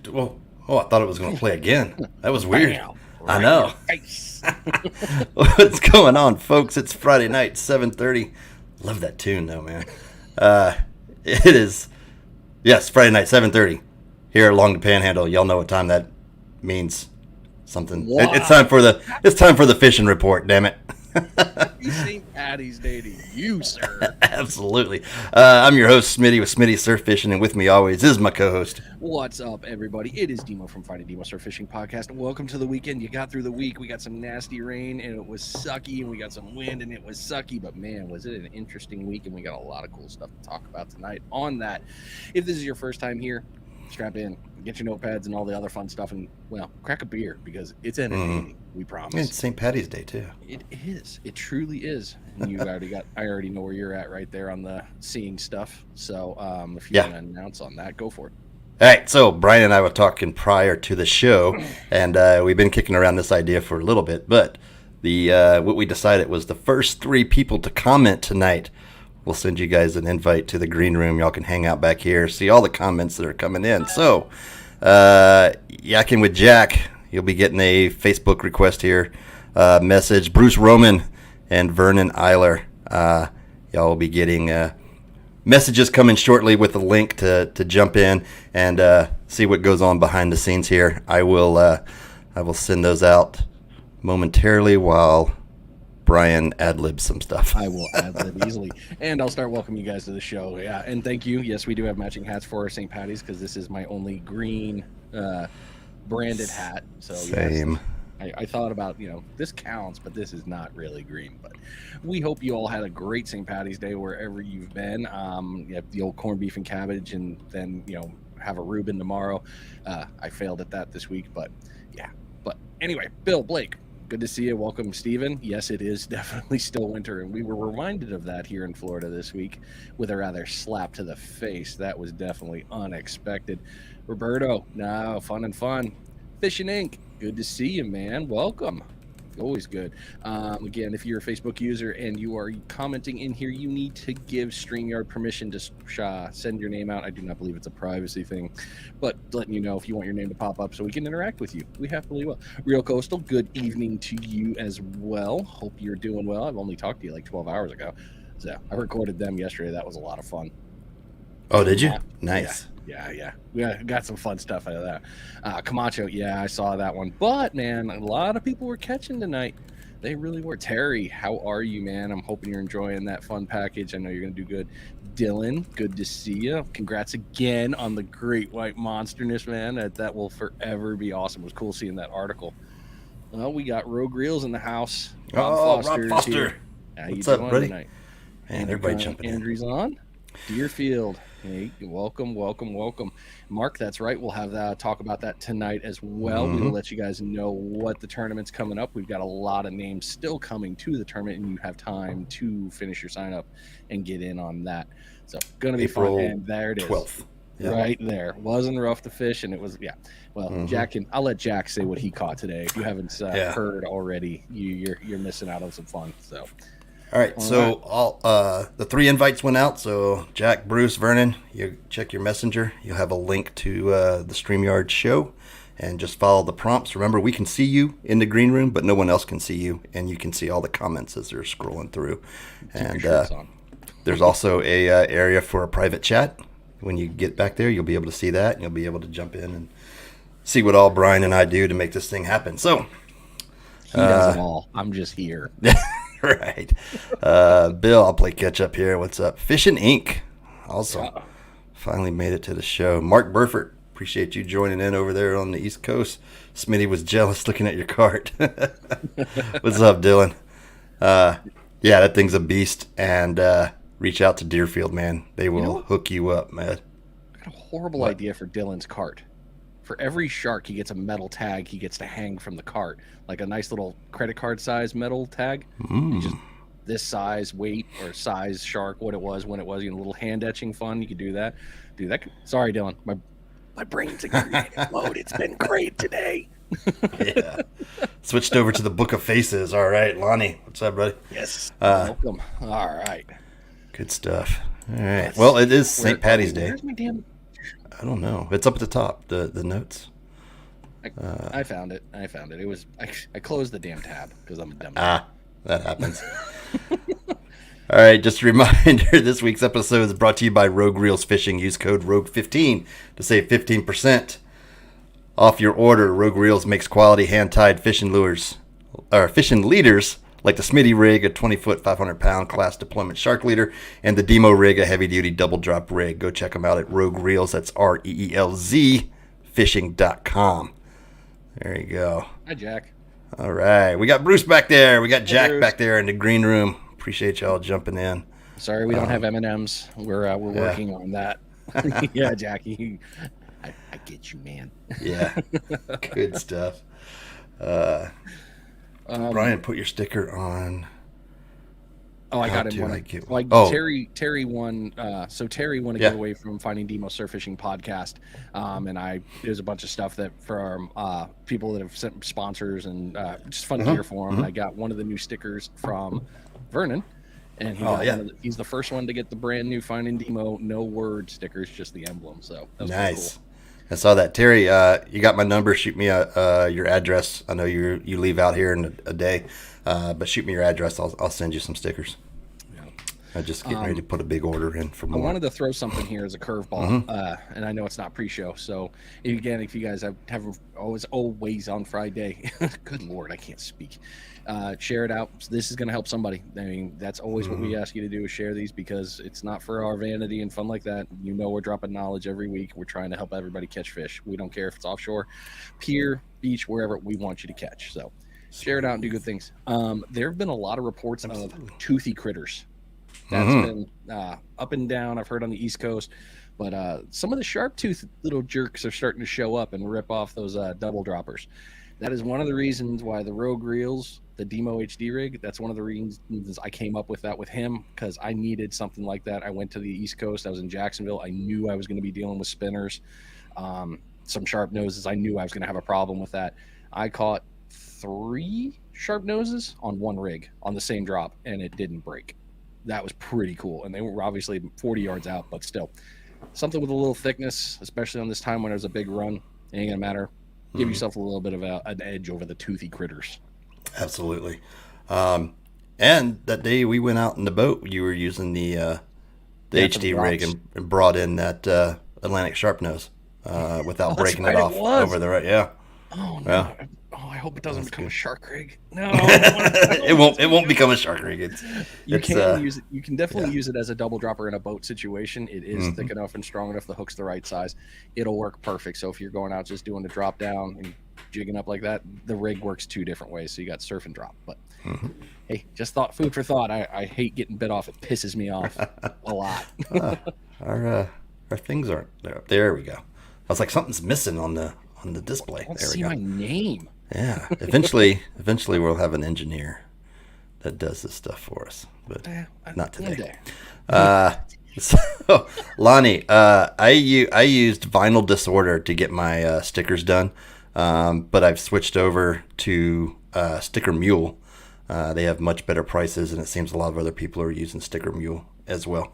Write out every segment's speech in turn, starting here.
Well, I thought it was going to play again. That was weird. Bam, I right know. in your face. What's going on, folks? It's Friday night, 7:30. Love that tune, though, man. It is, yes, Friday night, 7:30. Here along the Panhandle. Y'all know what time that means. Something. Wow. It's time for the fishing report. Damn it. Happy St. Patty's Day to you, sir. Absolutely. I'm your host, Smitty, with Smitty Surf Fishing, and with me always is my co-host. What's up, everybody? It is Demo from Friday Demo Surf Fishing Podcast. Welcome to the weekend. You got through the week. We got some nasty rain, and it was sucky, and we got some wind, and it was sucky. But, man, was it an interesting week, and we got a lot of cool stuff to talk about tonight on that. If this is your first time here, strap in, get your notepads and all the other fun stuff, and, well, crack a beer because it's entertaining. We promise. It's St. Patty's Day, too. It is. It truly is. And I already know where you're at right there on the seeing stuff. So if you want to announce on that, go for it. All right. So Brian and I were talking prior to the show, and we've been kicking around this idea for a little bit. But what we decided was the first 3 people to comment tonight, we'll send you guys an invite to the green room. Y'all can hang out back here, see all the comments that are coming in. So, Yakking with Jack, you'll be getting a Facebook request here. Message. Bruce Roman and Vernon Eiler. Y'all will be getting messages coming shortly with a link to jump in and see what goes on behind the scenes here. I will send those out momentarily while Brian ad-libs some stuff. I will ad-lib easily. And I'll start welcoming you guys to the show. Yeah, and thank you. Yes, we do have matching hats for St. Patty's because this is my only green branded hat. So same. Yes, I thought about, this counts, but this is not really green. But we hope you all had a great St. Patty's Day wherever you've been. You have the old corned beef and cabbage, and then, have a Reuben tomorrow. I failed at that this week, but yeah. But anyway, Bill, Blake, good to see you. Welcome, Stephen. Yes, it is definitely still winter, and we were reminded of that here in Florida this week with a rather slap to the face. That was definitely unexpected. Roberto, no, fun. Fishing Inc., good to see you, man. Welcome. Always good. Again, if you're a Facebook user and you are commenting in here, you need to give StreamYard permission to send your name out. I do not believe it's a privacy thing, but letting you know if you want your name to pop up so we can interact with you. We happily will. Real Coastal, good evening to you as well. Hope you're doing well. I've only talked to you like 12 hours ago. So I recorded them yesterday. That was a lot of fun. Oh, did you? Nice. Yeah. We got some fun stuff out of that. Camacho, yeah, I saw that one. But, man, a lot of people were catching tonight. They really were. Terry, how are you, man? I'm hoping you're enjoying that fun package. I know you're going to do good. Dylan, good to see you. Congrats again on the great white monsterness, man. That will forever be awesome. It was cool seeing that article. Well, we got Rogue Reels in the house. Rob Foster. How What's you up, doing buddy? tonight? Man, everybody jumping in. Andrew's on. Deerfield. Hey, welcome. Mark, that's right. We'll have that talk about that tonight as well. Mm-hmm. We will let you guys know what the tournament's coming up. We've got a lot of names still coming to the tournament, and you have time to finish your sign up and get in on that. So, going to be April fun. And there it is. 12th. Yep. Right there. Wasn't rough to fish, and it was, yeah. Well, Jack, I'll let Jack say what he caught today. If you haven't heard already, you're missing out on some fun. So. All right, all the 3 invites went out. So Jack, Bruce, Vernon, you check your messenger. You'll have a link to the StreamYard show, and just follow the prompts. Remember, we can see you in the green room, but no one else can see you, and you can see all the comments as they're scrolling through. And there's also a area for a private chat. When you get back there, you'll be able to see that, and you'll be able to jump in and see what all Brian and I do to make this thing happen. So he does it all. I'm just here. Right. Bill, I'll play catch up here. What's up? Fishing Inc. Also finally made it to the show. Mark Burford, appreciate you joining in over there on the East Coast. Smitty was jealous looking at your cart. What's up, Dylan? Yeah, that thing's a beast. And reach out to Deerfield, man. They will hook you up, man. I got a horrible idea for Dylan's cart. For every shark, he gets a metal tag he gets to hang from the cart, like a nice little credit card size metal tag. Just this size, weight, or size shark, what it was, when it was, a little hand etching fun. You could do that. Sorry, Dylan. My brain's in creative mode. It's been great today. Yeah. Switched over to the Book of Faces. All right, Lonnie. What's up, buddy? Yes. Welcome. All right. Good stuff. All right. Well, it is St. Patty's Day. Where's my damn... I don't know. It's up at the top. The notes. I found it. It was I closed the damn tab because I'm a dumb. That happens. All right, just a reminder, this week's episode is brought to you by Rogue Reels Fishing. Use code ROGUE15 to save 15% off your order. Rogue Reels makes quality hand-tied fishing leaders like the Smitty rig, a 20-foot, 500-pound class deployment shark leader, and the Demo rig, a heavy-duty double-drop rig. Go check them out at Rogue Reels. That's REELZ fishing.com. There you go. Hi, Jack. All right. We got Bruce back there. We got Jack back there in the green room. Appreciate y'all jumping in. Sorry we don't have M&Ms. We're working on that. Yeah, Jackie. I get you, man. Yeah. Good stuff. Brian, put your sticker on. Oh, I got him one. Terry won. So Terry won a giveaway from Finding Demo Surf Fishing podcast, and there's a bunch of stuff that for people that have sent sponsors and just fun gear for him. I got one of the new stickers from Vernon, and he's the first one to get the brand new Finding Demo no word stickers, just the emblem. So that was nice. Cool. I saw that. Terry, you got my number. Shoot me your address. I know you leave out here in a day, but shoot me your address. I'll send you some stickers. Yeah. I'm just getting ready to put a big order in for more. I wanted to throw something here as a curveball, and I know it's not pre-show. So again, if you guys have always on Friday, good Lord, I can't speak. Share it out. This is going to help somebody. I mean, that's always what we ask you to do, is share these, because it's not for our vanity and fun like that. You know, we're dropping knowledge every week. We're trying to help everybody catch fish. We don't care if it's offshore, pier, beach, wherever. We want you to catch. So share it out and do good things. There have been a lot of reports of toothy critters. That's been up and down. I've heard on the East Coast, but some of the sharp tooth little jerks are starting to show up and rip off those double droppers. That is one of the reasons why the Rogue Reels, the Demo HD rig, that's one of the reasons I came up with that with him, because I needed something like that. I went to the East Coast. I was in Jacksonville. I knew I was going to be dealing with spinners, some sharp noses. I knew I was going to have a problem with that. I caught 3 sharp noses on one rig on the same drop, and it didn't break. That was pretty cool. And they were obviously 40 yards out, but still. Something with a little thickness, especially on this time when there's a big run, it ain't going to matter. Give yourself a little bit of an edge over the toothy critters. Absolutely. And that day we went out in the boat, you were using the HD rig and brought in that Atlantic sharp nose without breaking it off over the right. Yeah. Oh no! Yeah. Oh, I hope it doesn't become a shark rig. No, it won't become a shark rig. You can use it. You can definitely use it as a double dropper in a boat situation. It is thick enough and strong enough. The hook's the right size. It'll work perfect. So if you're going out just doing the drop down and jigging up like that, the rig works 2 different ways. So you got surf and drop. But hey, just food for thought. I hate getting bit off. It pisses me off a lot. Our things aren't there. There we go. I was like, something's missing on the display. I don't see my name. Yeah. Eventually we'll have an engineer that does this stuff for us, but not today. So Lonnie, I used Vinyl Disorder to get my stickers done, but I've switched over to Sticker Mule. They have much better prices, and it seems a lot of other people are using Sticker Mule as well.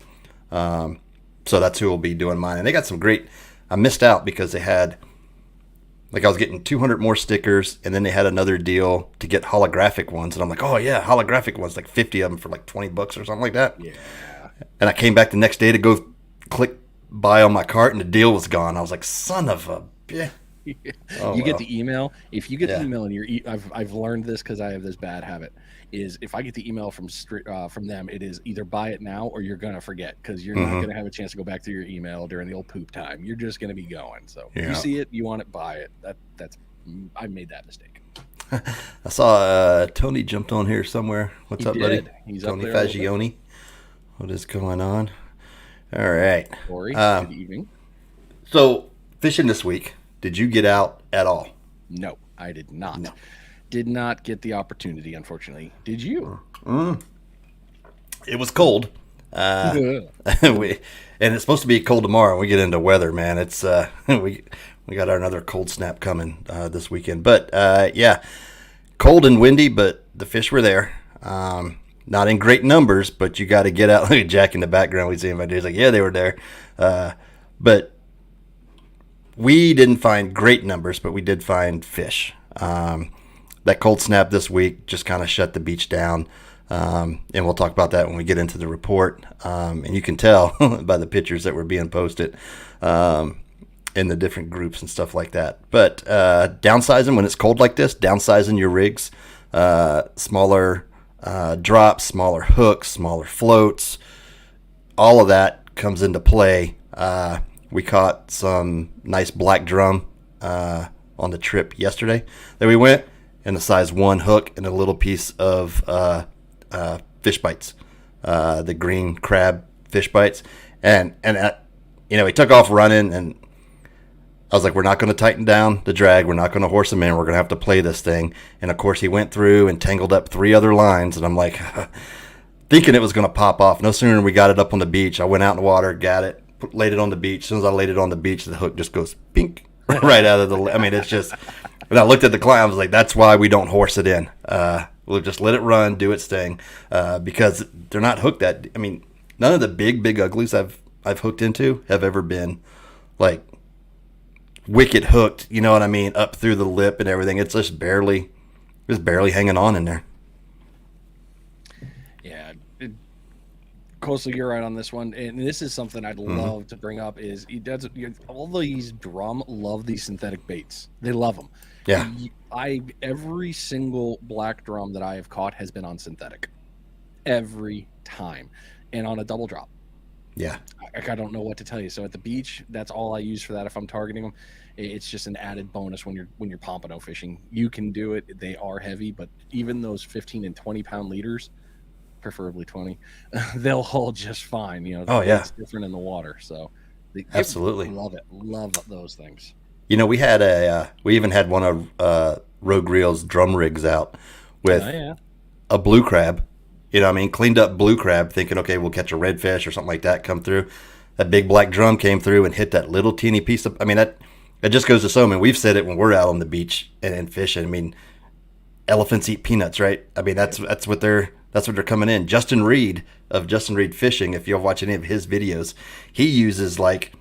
So that's who will be doing mine. And they got some great. I missed out because they had, like, I was getting 200 more stickers, and then they had another deal to get holographic ones. And I'm like, oh, yeah, holographic ones, like 50 of them for like $20 or something like that. Yeah. And I came back the next day to go click buy on my cart, and the deal was gone. I was like, son of a bitch. Yeah. Get the email. If you get the email and I've learned this because I have this bad habit, is if I get the email from them, it is either buy it now or you're gonna forget, because you're not gonna have a chance to go back through your email during the old poop time. You're just gonna be going. So if you see it, you want it, buy it. That's I made that mistake. I saw Tony jumped on here somewhere. What's up, buddy? He's Tony up there. Fagioni. What is going on? All right. Corey, good evening. So fishing this week. Did you get out at all? No, I did not. No. Did not get the opportunity, unfortunately. Did you? It was cold. And it's supposed to be cold tomorrow. We get into weather, man. It's we got another cold snap coming this weekend. But yeah, cold and windy, but the fish were there. Not in great numbers, but you got to get out. Look at Jack in the background. We see him. He's like, yeah, they were there. But we didn't find great numbers, but we did find fish. That cold snap this week just kind of shut the beach down. And we'll talk about that when we get into the report. And you can tell by the pictures that were being posted in the different groups and stuff like that. But downsizing when it's cold like this, downsizing your rigs, smaller drops, smaller hooks, smaller floats, all of that comes into play. We caught some nice black drum on the trip yesterday that we went, and the size 1 hook and a little piece of fish bites, the green crab fish bites, and he took off running, and I was like, we're not going to tighten down the drag, we're not going to horse him in, we're going to have to play this thing. And of course he went through and tangled up 3 other lines, and I'm like thinking it was going to pop off. No sooner than we got it up on the beach, I went out in the water, got it, laid it on the beach. As soon as I laid it on the beach, the hook just goes pink right out of the, I mean, it's just, and I looked at the client, I was like, that's why we don't horse it in. We'll just let it run, do its thing, because they're not hooked that, I mean, none of the big uglies I've hooked into have ever been like wicked hooked, you know what I mean, up through the lip and everything. It's just barely hanging on in there. Yeah, Coastal, you're right on this one, and this is something I'd love to bring up. Is all these drum love these synthetic baits. They love them. Yeah, every single black drum that I have caught has been on synthetic, every time, and on a double drop. Yeah, I don't know what to tell you. So at the beach, that's all I use for that. If I'm targeting them, it's just an added bonus when you're pompano fishing. You can do it. They are heavy, but even those 15 and 20 pound leaders, preferably 20, they'll hold just fine. Oh yeah, it's different in the water. So absolutely love it. Love those things. We had we even had one of Rogue Reel's drum rigs out with a blue crab. Cleaned up blue crab, thinking, okay, we'll catch a redfish or something like that, come through. That big black drum came through and hit that little teeny piece of, that just goes to show, we've said it when we're out on the beach and fishing. Elephants eat peanuts, right? That's what they're coming in. Justin Reed of Justin Reed Fishing, if you'll watch any of his videos, he uses, like,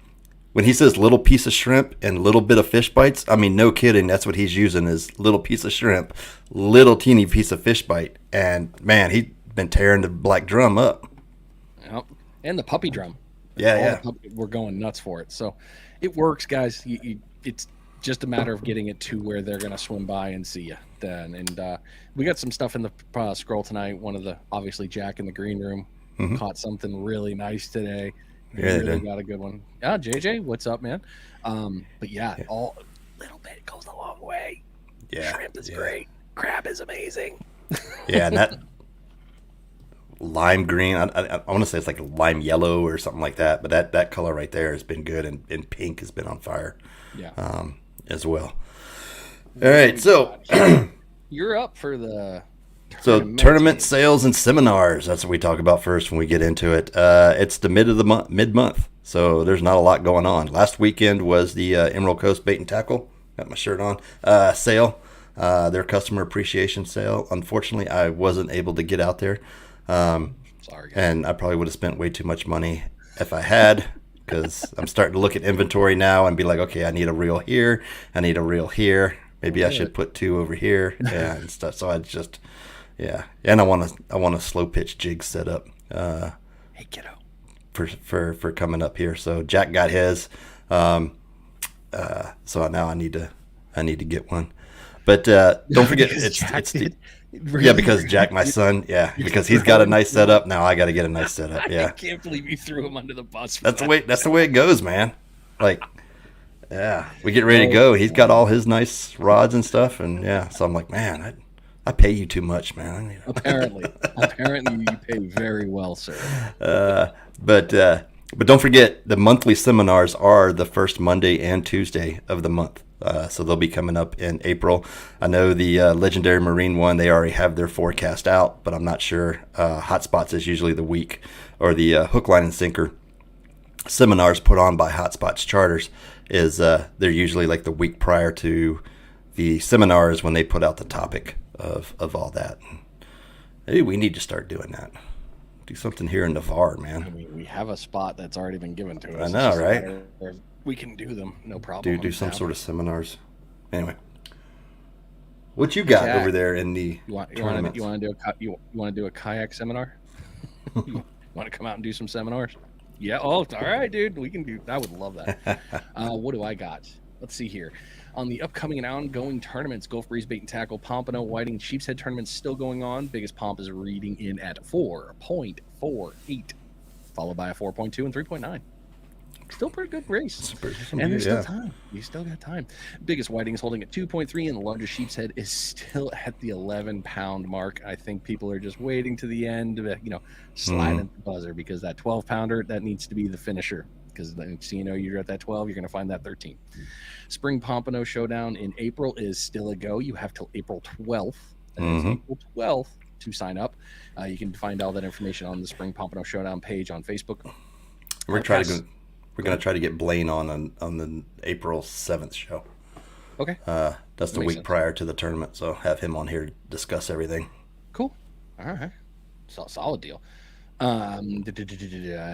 when he says little piece of shrimp and little bit of fish bites, no kidding, that's what he's using, is little piece of shrimp, little teeny piece of fish bite. And man, been tearing the black drum up. Yep. And the puppy drum. We're going nuts for it. So it works, guys. It's just a matter of getting it to where they're going to swim by and see you then. And we got some stuff in the scroll tonight. One of the, obviously, Jack in the green room caught something really nice today. Really got a good one. Yeah, JJ, what's up, man? But all little bit goes a long way. Yeah. Shrimp is great. Crab is amazing. Yeah, and that lime green, I want to say it's like lime yellow or something like that, but that color right there has been good, and pink has been on fire as well. All right, so you're up for the tournament sales and seminars. That's what we talk about first when we get into it. It's the mid-month, so there's not a lot going on. Last weekend was the Emerald Coast Bait and Tackle, got my shirt on, sale, their customer appreciation sale. Unfortunately, I wasn't able to get out there. Sorry, guys. And I probably would have spent way too much money if I had, because I'm starting to look at inventory now and be like, okay, I need a reel here, I need a reel here, maybe I should put 2 over here, and stuff. So I just, and I want a slow pitch jig set up. Hey, kiddo. For coming up here. So Jack got his, so now I need to get one. But don't forget, because Jack, my son, because he's got a nice setup. Now I got to get a nice setup. Yeah, I can't believe you threw him under the bus. That's the way it goes, man. Like, we get ready to go. He's got all his nice rods and stuff, and so I'm like, man, I pay you too much, man. Apparently you pay very well, sir. But don't forget, the monthly seminars are the first Monday and Tuesday of the month. So they'll be coming up in April. I know the Legendary Marine one, they already have their forecast out, but I'm not sure. Hotspots is usually the week, or the hook, line, and sinker seminars put on by Hotspots Charters is they're usually like the week prior to the seminars when they put out the topic of all that. Maybe we need to start doing that. Do something here in Navarre, man. We have a spot that's already been given to us. I know, right? We can do them, no problem. Do some sort of seminars. Anyway, what you got over there in the tournaments? You want to do a kayak seminar? You want to come out and do some seminars? Yeah. Oh, all right, dude. We can do. I would love that. What do I got? Let's see here. On the upcoming and ongoing tournaments, Gulf Breeze Bait and Tackle, Pompano, Whiting, Sheep's Head tournaments still going on. Biggest pomp is reading in at 4.48, followed by a 4.2 and 3.9. Still pretty good race. And there's still time. You still got time. Biggest whiting is holding at 2.3, and the largest sheep's head is still at the 11-pound mark. I think people are just waiting to the end to, slide in the buzzer, because that 12-pounder, that needs to be the finisher. Because you're at that 12, you're going to find that 13. Spring Pompano Showdown in April is still a go. You have till April 12th. That is April 12th to sign up. You can find all that information on the Spring Pompano Showdown page on Facebook. We're going to try to get Blaine on the April 7th show. Okay. That's the week prior to the tournament, so have him on here to discuss everything. Cool. All right. Solid deal. I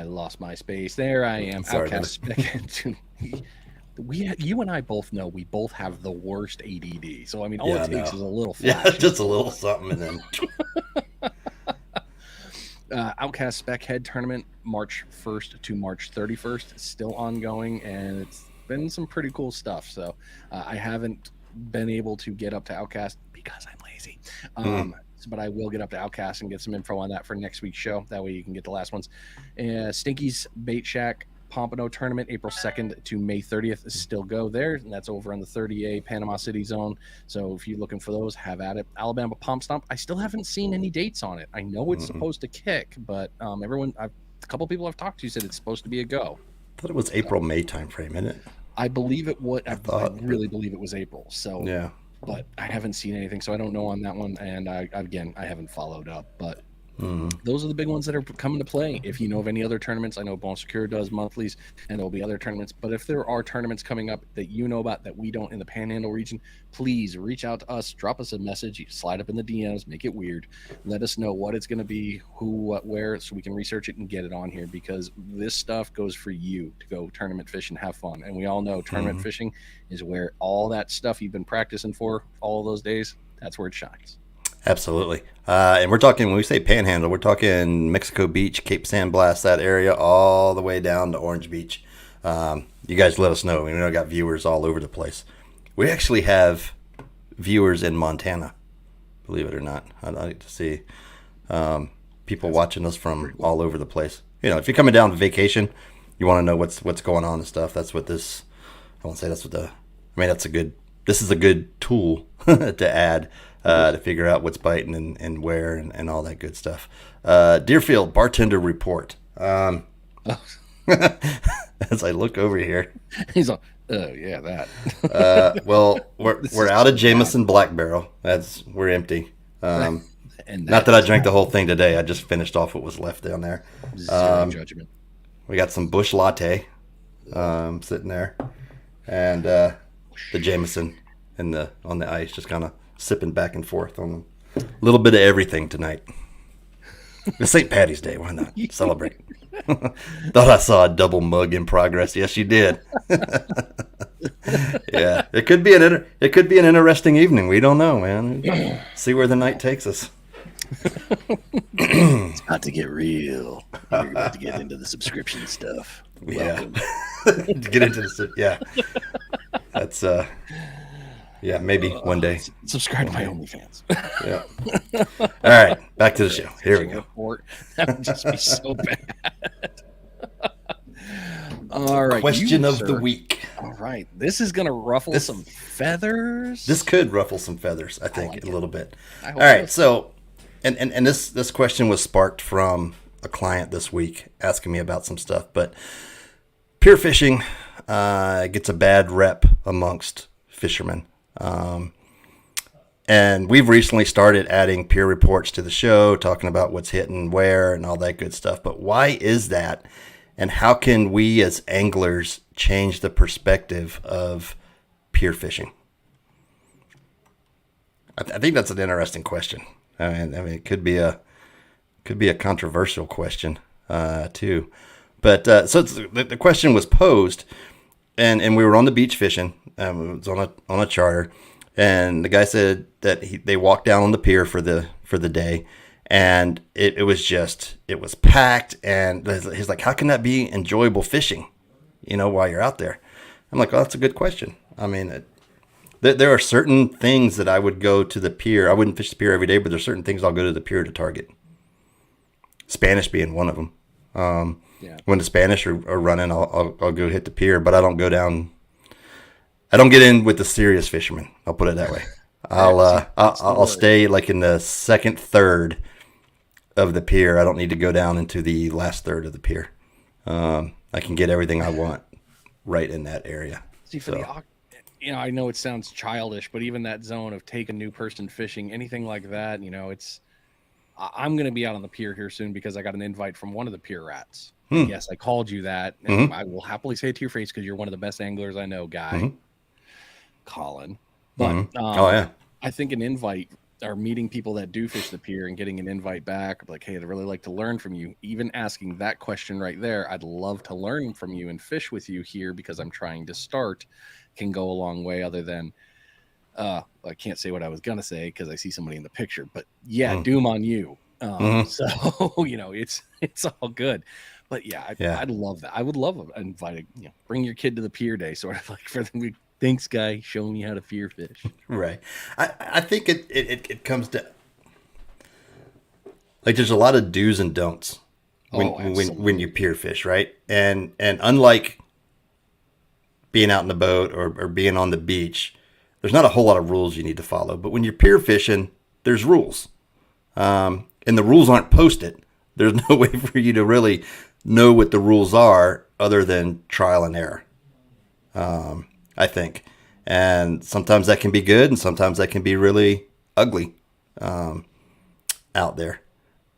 lost my space. There I am. Sorry, Outcast. You and I both know we both have the worst ADD. So, all it takes is a little flash. Yeah, just a little something, and then... Outcast Spec Head Tournament, March 1st to March 31st, still ongoing, and it's been some pretty cool stuff. So I haven't been able to get up to Outcast because I'm lazy. But I will get up to Outcast and get some info on that for next week's show. That way you can get the last ones. Stinky's Bait Shack Pompano Tournament, April 2nd to May 30th, still go there, and that's over on the 30A Panama City zone. So if you're looking for those, have at it. Alabama Pomp Stomp, I still haven't seen any dates on it. I know it's supposed to kick, but a couple people I've talked to said it's supposed to be a go. I thought it was April-May timeframe, isn't it? I believe it would. I really believe it was April. So yeah, but I haven't seen anything, so I don't know on that one. And I haven't followed up, but. Those are the big ones that are coming to play. If you know of any other tournaments, I know Bon Secure does monthlies, and there'll be other tournaments. But if there are tournaments coming up that you know about that we don't in the Panhandle region, please reach out to us, drop us a message, slide up in the DMs, make it weird. Let us know what it's going to be, who, what, where, so we can research it and get it on here, because this stuff goes for you to go tournament fish and have fun. And we all know tournament fishing is where all that stuff you've been practicing for all those days, that's where it shines. Absolutely. And we're talking, when we say Panhandle, we're talking Mexico Beach, Cape San Blas, that area, all the way down to Orange Beach. You guys let us know. We got viewers all over the place. We actually have viewers in Montana, believe it or not. I'd like to see people watching us from all over the place. If you're coming down on vacation, you want to know what's going on and stuff. That's what this, I won't say that's what this is a good tool to add. To figure out what's biting and where and all that good stuff. Deerfield Bartender Report. As I look over here. He's like, oh, yeah, that. Well, we're out of Jameson Black Barrel. We're empty. And not that I drank the whole thing today. I just finished off what was left down there. Zero judgment. We got some Bush Latte sitting there. And the Jameson on the ice, just kind of sipping back and forth on a little bit of everything tonight. It's St. Patty's Day. Why not celebrate? Thought I saw a double mug in progress. Yes, you did. Yeah, it could be an interesting evening. We don't know, man. See where the night takes us. It's about to get real. We're about to get into the subscription stuff. Welcome. Yeah. To get into the that's yeah, maybe one day. Subscribe to my OnlyFans. Yeah. All right, back to the show. Here we go. That would just be so bad. All right. Question of the week. All right. This is going to ruffle some feathers. This could ruffle some feathers, I think, a little bit. All right. So, and this question was sparked from a client this week asking me about some stuff, but pier fishing gets a bad rep amongst fishermen. And we've recently started adding peer reports to the show, talking about what's hitting where and all that good stuff. But why is that? And how can we as anglers change the perspective of pier fishing? I think that's an interesting question. I mean, it could be a controversial question too. But so the question was posed: and we were on the beach fishing. It was on a charter, and the guy said that they walked down on the pier for the day, and it was packed, and he's like, how can that be enjoyable fishing, while you're out there? I'm like, well, that's a good question. I mean, there are certain things that I would go to the pier. I wouldn't fish the pier every day, but there's certain things I'll go to the pier to target. Spanish being one of them. When the Spanish are running, I'll go hit the pier, but I don't go down. I don't get in with the serious fishermen. I'll put it that way. I'll stay like in the second third of the pier. I don't need to go down into the last third of the pier. I can get everything I want right in that area. See, for I know it sounds childish, but even that zone of take a new person fishing, anything like that, I'm going to be out on the pier here soon because I got an invite from one of the pier rats. Yes, I called you that, and I will happily say it to your face because you're one of the best anglers I know, guy, Colin. But I think an invite or meeting people that do fish the pier and getting an invite back, like, hey, I'd really like to learn from you. Even asking that question right there, I'd love to learn from you and fish with you here because I'm trying to start, can go a long way. Other than, I can't say what I was gonna say because I see somebody in the picture. But yeah, doom on you. So it's all good. But I'd love that. I would love inviting, bring your kid to the pier day, sort of like for the thanks, guy, show me how to pier fish. Right. I think it comes to like there's a lot of do's and don'ts when you pier fish, right? And unlike being out in the boat or being on the beach, there's not a whole lot of rules you need to follow. But when you're pier fishing, there's rules, and the rules aren't posted. There's no way for you to really know what the rules are other than trial and error. I think, and sometimes that can be good, and sometimes that can be really ugly out there.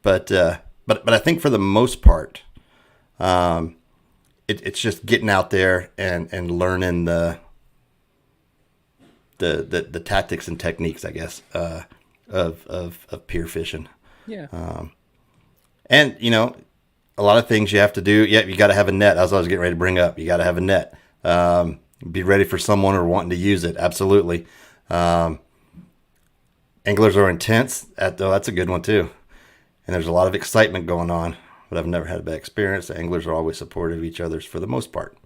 But I think for the most part, it's just getting out there and learning the tactics and techniques, I guess, of pier fishing. Yeah. And a lot of things you have to do. Yeah, you got to have a net. As I was getting ready to bring up, you got to have a net. Be ready for someone or wanting to use it. Absolutely. Anglers are intense. That's a good one too. And there's a lot of excitement going on, but I've never had a bad experience. The anglers are always supportive of each other's for the most part.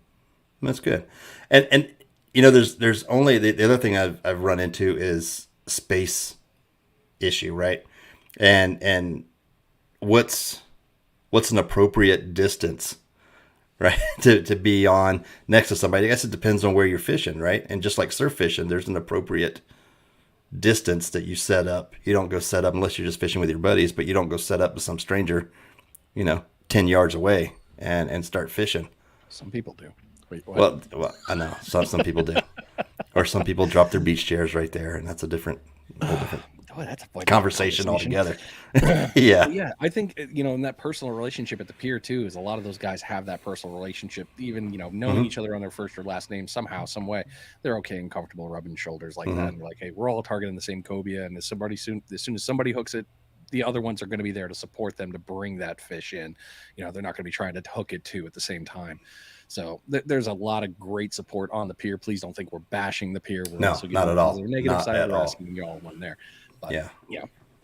And that's good. And there's only the other thing I've run into is space issue, right? And what's an appropriate distance, right? to be on next to somebody. I guess it depends on where you're fishing, right? And just like surf fishing, there's an appropriate distance that you set up. You don't go set up unless you're just fishing with your buddies, but you don't go set up with some stranger, 10 yards away and start fishing. Some people do. Wait, what? Well, I know some people do, or some people drop their beach chairs right there, and that's a whole different that's a conversation altogether. Yeah. I think in that personal relationship at the pier too is a lot of those guys have that personal relationship, even knowing each other on their first or last name somehow, some way. They're okay and comfortable rubbing shoulders like that, and like, hey, we're all targeting the same cobia, and as soon as somebody hooks it, the other ones are going to be there to support them to bring that fish in. They're not going to be trying to hook it too at the same time. So there's a lot of great support on the pier. Please don't think we're bashing the pier. We're no, not at all. Negative not side at of all. asking you all one there. But, yeah.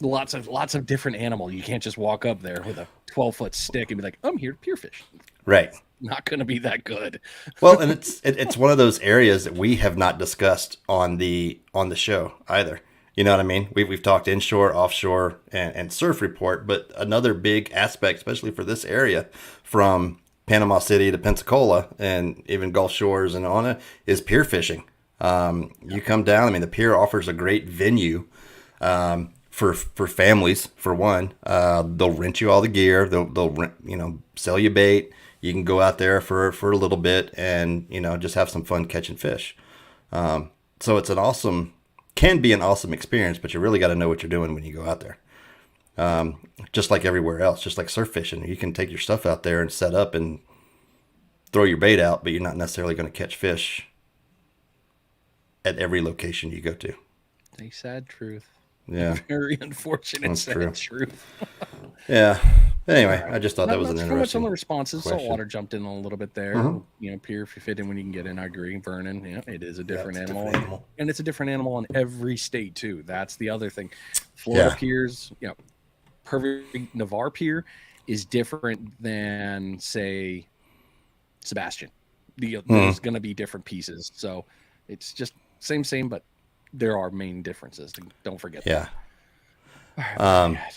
Lots of different animal. You can't just walk up there with a 12-foot stick and be like, I'm here to pier fish. Right. Not going to be that good. Well, and it's one of those areas that we have not discussed on the show either. You know what I mean? We've talked inshore, offshore, and surf report, but another big aspect, especially for this area, from Panama City to Pensacola and even Gulf Shores and on it, is pier fishing. You come down. I mean, the pier offers a great venue for families. For one, they'll rent you all the gear. They'll rent, sell you bait. You can go out there for a little bit and just have some fun catching fish. So it's can be an awesome experience, but you really got to know what you're doing when you go out there. Just like everywhere else, just like surf fishing, you can take your stuff out there and set up and throw your bait out, but you're not necessarily going to catch fish at every location you go to. A sad truth. Yeah. Very unfortunate. That's sad truth. Yeah. Anyway, All right. I just thought that was an Not too much on interesting the responses. question. Saltwater jumped in a little bit there. Mhm. You know, pier, if you fit in when you can get in, I agree. Vernon, yeah, it is a different it's a animal. different animal. And it's a different animal in every state, too. That's the other thing. Florida piers, you know, perfect Navarre pier is different than, say, Sebastian. There's going to be different pieces. So it's just same, but there are main differences. Don't forget Yeah. that.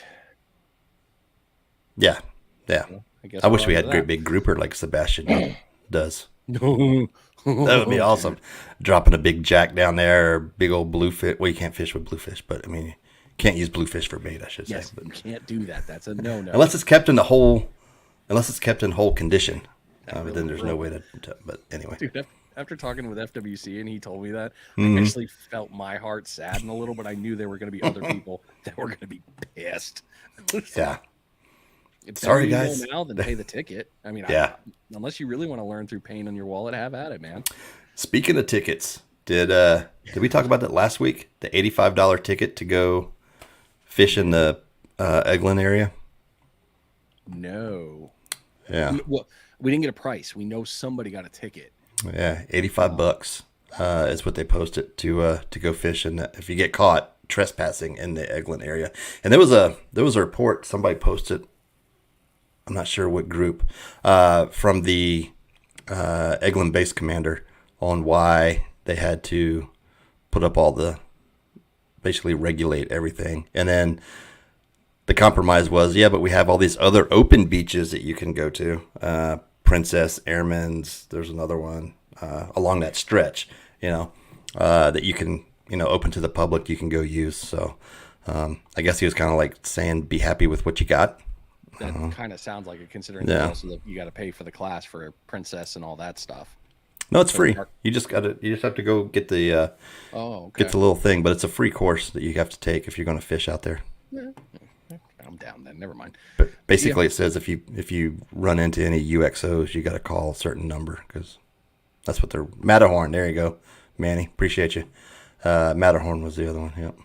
Yeah. Well, I wish we had great big grouper like Sebastian does. No. That would be awesome. Dropping a big jack down there, or big old bluefish. Well, you can't fish with bluefish, but I mean, you can't use bluefish for bait, I should say. Yes, But you can't do that. That's a no-no. unless it's kept in whole condition. But then there's no way to. But anyway. Dude, after talking with FWC and he told me that, Mhm. I actually felt my heart sadden a little, but I knew there were going to be other people that were going to be pissed. Yeah. If Sorry, you know guys. now, then pay the ticket. I mean, Yeah. unless you really want to learn through pain on your wallet, have at it, man. Speaking of tickets, did we talk about that last week? The $85 ticket to go fish in the Eglin area? No. Yeah. Well, we didn't get a price. We know somebody got a ticket. Yeah, $85 is what they posted to go fish, and if you get caught trespassing in the Eglin area, and there was a report somebody posted. I'm not sure what group from the Eglin base commander on why they had to put up all the basically regulate everything, and then the compromise was, yeah, but we have all these other open beaches that you can go to. Princess, Airman's, there's another one along that stretch, that you can, open to the public, you can go use. So I guess he was kind of like saying, be happy with what you got. That kind of sounds like it, considering Yeah. also you got to pay for the class for a princess and all that stuff. No, it's free. You just have to go get the Okay. get the little thing, but it's a free course that you have to take if you're going to fish out there. I'm down then. Never mind. But basically, it says if you run into any UXOs, you got to call a certain number because that's what they're Matterhorn. There you go, Manny. Appreciate you. Matterhorn was the other one. Yep.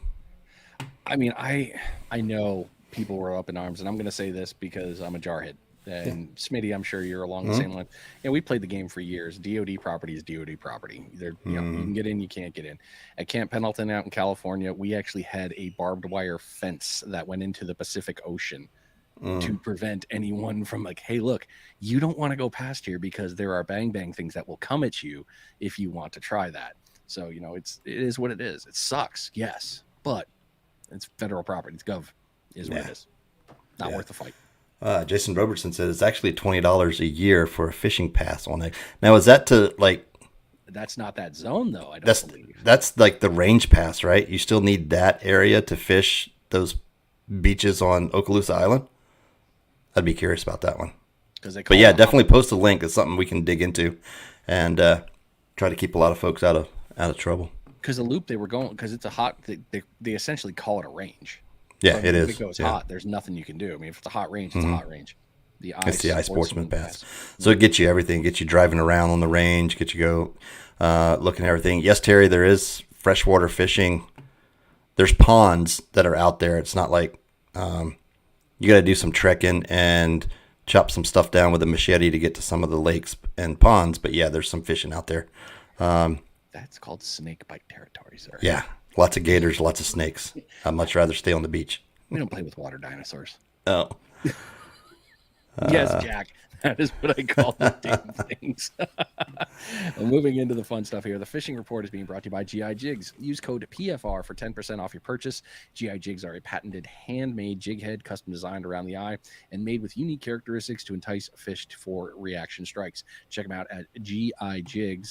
I mean, I know people were up in arms, and I'm going to say this because I'm a jarhead. And Smitty, I'm sure you're along the same line. Yeah, we played the game for years. DoD property is DoD property. You can get in, you can't get in. At Camp Pendleton out in California, we actually had a barbed wire fence that went into the Pacific Ocean to prevent anyone from like, hey, look, you don't want to go past here because there are bang bang things that will come at you if you want to try that. So it is what it is. It sucks, yes, but it's federal property. It's gov, is what it is. Not worth the fight. Jason Robertson said it's actually $20 a year for a fishing pass on it. Now, is that to like? That's not that zone, though. I don't believe that's like the range pass, right? You still need that area to fish those beaches on Okaloosa Island. I'd be curious about that one. But yeah, definitely post a link. It's something we can dig into, and try to keep a lot of folks out of trouble. Because the loop they were going, because it's a hot. They essentially call it a range. Yeah, it is. If it goes hot, there's nothing you can do. I mean, if it's a hot range, it's a hot range. It's the iSportsman Pass. So it gets you everything. Get you driving around on the range. Get you go looking at everything. Yes, Terry, there is freshwater fishing. There's ponds that are out there. It's not like you got to do some trekking and chop some stuff down with a machete to get to some of the lakes and ponds. But yeah, there's some fishing out there. That's called snake bite territory, sir. Yeah, lots of gators, lots of snakes. I'd much rather stay on the beach. We don't play with water dinosaurs. Oh. Yes, Jack. That is what I call the damn things. Well, moving into the fun stuff here, the fishing report is being brought to you by GI Jigs. Use code PFR for 10% off your purchase. GI Jigs are a patented handmade jig head, custom designed around the eye and made with unique characteristics to entice fish for reaction strikes. Check them out at gijigs.com.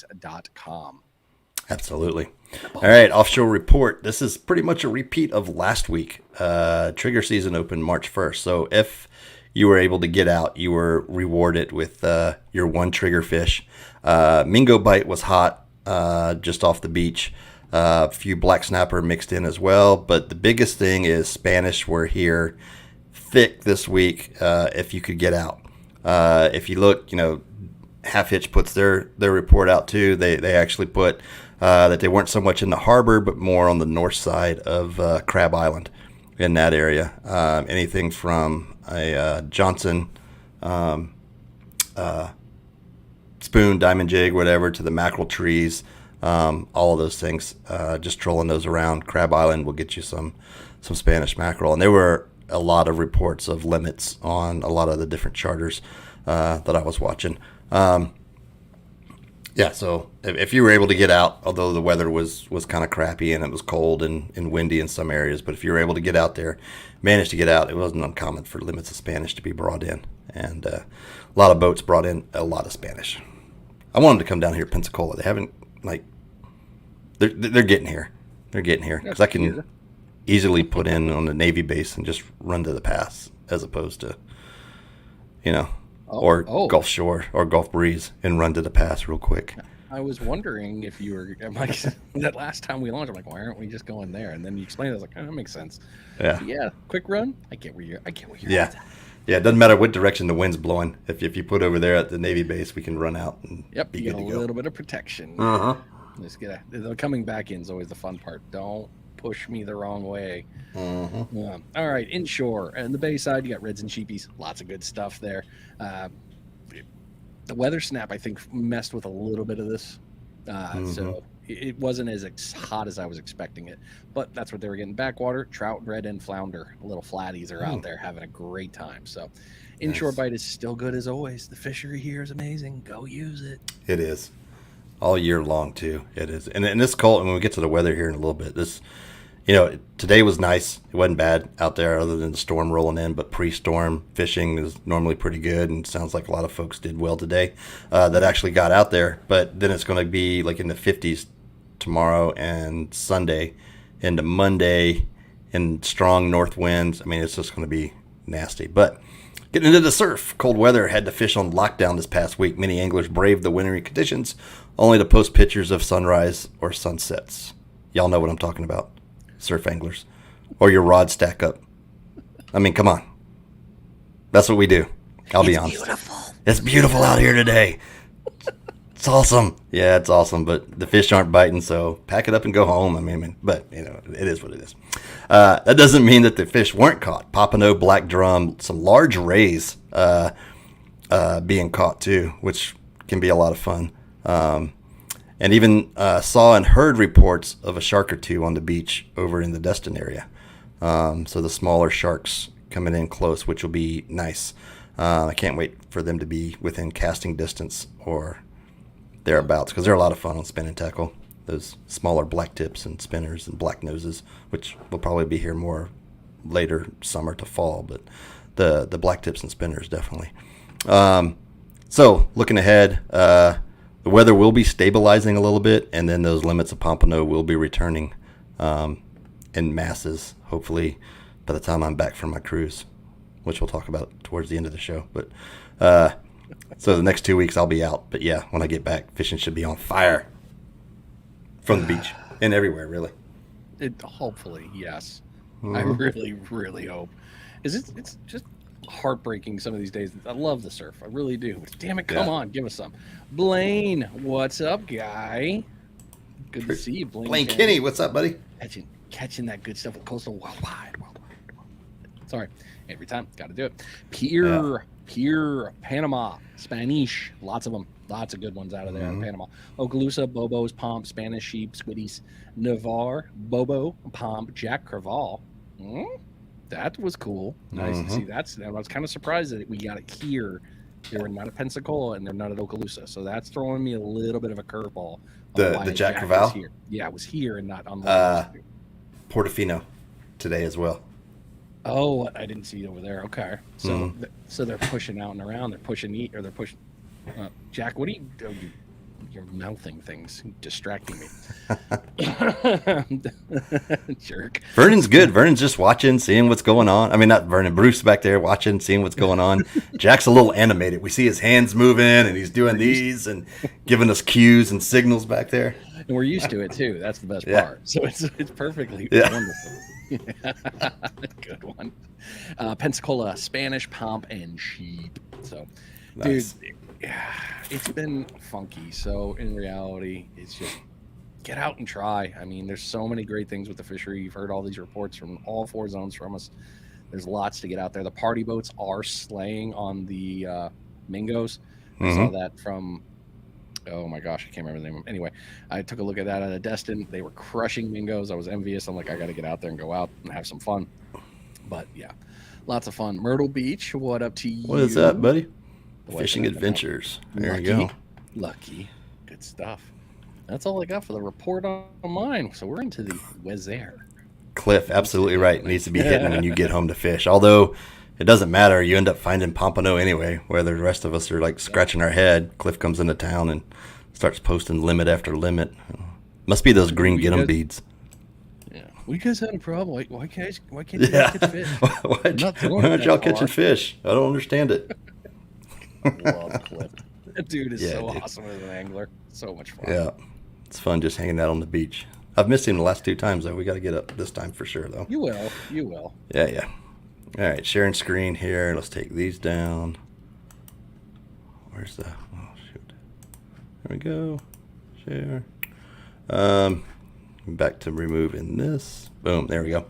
Absolutely. All right, offshore report. This is pretty much a repeat of last week. Trigger season opened March 1st. So if you were able to get out, you were rewarded with your one trigger fish. Mingo bite was hot just off the beach. A few black snapper mixed in as well. But the biggest thing is Spanish were here thick this week if you could get out. If you look, Half Hitch puts their report out too. They actually put that they weren't so much in the harbor, but more on the north side of Crab Island in that area. Anything from a Johnson spoon, diamond jig, whatever, to the mackerel trees, all of those things. Just trolling those around. Crab Island will get you some Spanish mackerel. And there were a lot of reports of limits on a lot of the different charters that I was watching. Yeah, so if you were able to get out, although the weather was kind of crappy and it was cold and windy in some areas, but if you were able to get out there, managed to get out, it wasn't uncommon for limits of Spanish to be brought in. And a lot of boats brought in a lot of Spanish. I want them to come down here to Pensacola. They haven't, they're getting here. They're getting here. Because I can easily put in on the Navy base and just run to the pass as opposed to, Gulf Shore or Gulf Breeze and run to the pass real quick. I was wondering if you were like that last time we launched. I'm like, why aren't we just going there? And then you explained it. I was like, oh, that makes sense. Yeah. Quick run. I get where you're. Yeah. Yeah. It doesn't matter what direction the wind's blowing. If you put over there at the Navy base, we can run out and be good to go. You get a little bit of protection. Just the coming back in is always the fun part. Don't push me the wrong way. Yeah. All right, inshore and the bay side, you got reds and sheepies. Lots of good stuff there. The weather snap, I think, messed with a little bit of this. So it wasn't as hot as I was expecting it. But that's what they were getting. Backwater, trout, red, and flounder. Little flatties are out there having a great time. So inshore bite is still good as always. The fishery here is amazing. Go use it. It is. All year long, too. It is. And this cold, when we get to the weather here in a little bit, today was nice. It wasn't bad out there other than the storm rolling in, but pre-storm fishing is normally pretty good, and sounds like a lot of folks did well today that actually got out there. But then it's going to be like in the 50s tomorrow and Sunday into Monday and strong north winds. I mean, it's just going to be nasty. But getting into the surf, cold weather had to fish on lockdown this past week. Many anglers braved the wintry conditions only to post pictures of sunrise or sunsets. Y'all know what I'm talking about. Surf anglers, or your rod stack up. I mean, come on. That's what we do. I'll be honest. Beautiful. It's beautiful out here today. It's awesome. Yeah, it's awesome, but the fish aren't biting, so pack it up and go home. But it is what it is. That doesn't mean that the fish weren't caught. Pompano, black drum, some large rays being caught too, which can be a lot of fun. And even saw and heard reports of a shark or two on the beach over in the Destin area. So the smaller sharks coming in close, which will be nice. I can't wait for them to be within casting distance or thereabouts, because they're a lot of fun on spin and tackle. Those smaller black tips and spinners and black noses, which will probably be here more later summer to fall, but the black tips and spinners definitely. So looking ahead, the weather will be stabilizing a little bit, and then those limits of pompano will be returning in masses, hopefully by the time I'm back from my cruise, which we'll talk about towards the end of the show. But so the next 2 weeks I'll be out. But yeah, when I get back, fishing should be on fire from the beach and everywhere, really. Hopefully, yes. I really, really hope. It's just heartbreaking some of these days. I love the surf. I really do. Damn it, come on, give us some. Blaine, what's up, guy? Good to see you, Blaine. Blaine Kinney, what's up, buddy? Catching that good stuff with Coastal Worldwide. Sorry, every time, got to do it. Pure Panama, Spanish, lots of them. Lots of good ones out of there in Panama. Okaloosa, Bobos, Pomp, Spanish Sheep, Squiddies, Navarre, Bobo, Pomp, Jack Creval. That was cool. Nice to see that. I was kind of surprised that we got it here. They were not at Pensacola and they're not at Okaloosa. So that's throwing me a little bit of a curveball. The Jack Creval? Yeah, it was here and not on the Portofino today as well. Oh, I didn't see it over there. Okay. So so they're pushing out and around. They're pushing Jack, what are you doing? You're mouthing things, distracting me. Jerk. Vernon's good. Vernon's just watching, seeing what's going on. I mean, not Vernon. Bruce back there watching, seeing what's going on. Jack's a little animated. We see his hands moving, and he's doing these and giving us cues and signals back there. And we're used to it, too. That's the best part. So it's perfectly wonderful. Good one. Pensacola, Spanish, Pomp, and Sheep. So, nice. Dude, it's been funky. So in reality, it's just get out and try. I mean, there's so many great things with the fishery. You've heard all these reports from all 4 zones from us. There's lots to get out there. The party boats are slaying on the Mingos. I saw Mm-hmm. that from, oh my gosh, I can't remember the name. Anyway, I took a look at that at a Destin. They were crushing Mingos. I was envious. I'm like, I got to get out there and go out and have some fun. But yeah, lots of fun. Myrtle Beach, what up to What is that, you? buddy? Boy, Fishing can I- adventures. There Lucky, you go. lucky, good stuff. That's all I got for the report on mine. So we're into the Wezer. Cliff, absolutely right. It needs to be hitting when you get home to fish. Although it doesn't matter. You end up finding pompano anyway, where the rest of us are like scratching our head. Cliff comes into town and starts posting limit after limit. Must be those green get 'em beads. Yeah, we just had a problem. Why can't you catch fish? Why Not throwing aren't it y'all that catching far. fish? I don't understand it. Love Cliff. That dude is Yeah, so dude. awesome as an angler. So much fun. Yeah, it's fun just hanging out on the beach. I've missed him the last 2 times though. We got to get up this time for sure though. You will. You will. Yeah. All right, sharing screen here. Let's take these down. Where's the? Oh shoot. There we go. Share. Back to removing this. Boom. There we go.